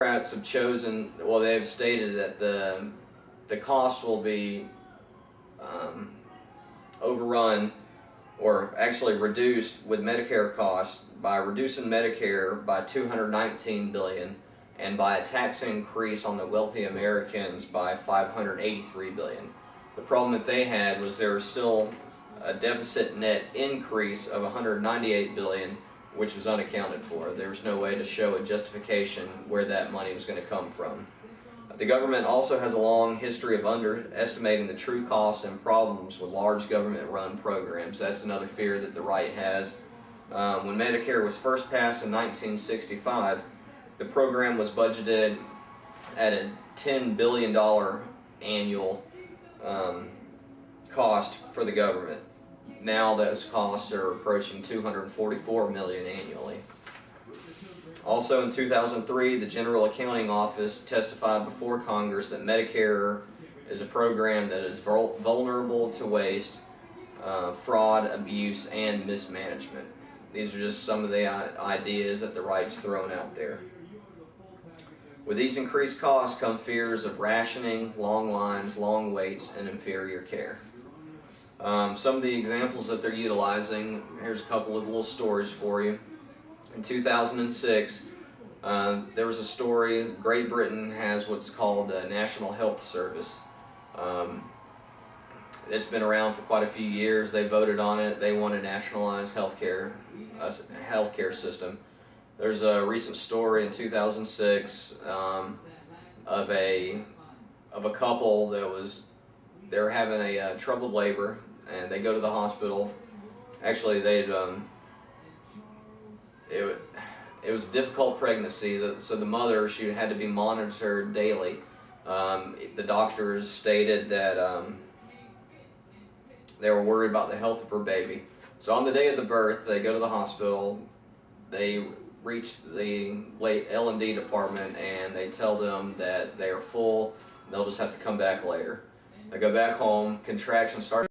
Democrats have chosen, well, they've stated that the cost will be overrun or actually reduced with Medicare costs by reducing Medicare by $219 billion and by a tax increase on the wealthy Americans by $583 billion. The problem that they had was there was still a deficit net increase of $198 billion, which was unaccounted for. There was no way to show a justification where that money was going to come from. The government also has a long history of underestimating the true costs and problems with large government-run programs. That's another fear that the right has. When Medicare was first passed in 1965, the program was budgeted at a $10 billion annual cost for the government. Now those costs are approaching $244 million annually. Also in 2003, the General Accounting Office testified before Congress that Medicare is a program that is vulnerable to waste, fraud, abuse, and mismanagement. These are just some of the ideas that the right's thrown out there. With these increased costs come fears of rationing, long lines, long waits, and inferior care. Some of the examples that they're utilizing, here's a couple of little stories for you. In 2006, there was a story. Great Britain has what's called the National Health Service. It's been around for quite a few years. They voted on it. They want a nationalized healthcare system. There's a recent story in 2006 of a couple that they're having a troubled labor, and they go to the hospital. Actually, it was a difficult pregnancy, so the mother, she had to be monitored daily. The doctors stated that they were worried about the health of her baby. So on the day of the birth, they go to the hospital. They reach the late L&D department, and they tell them that they are full. They'll just have to come back later. They go back home. Contractions start.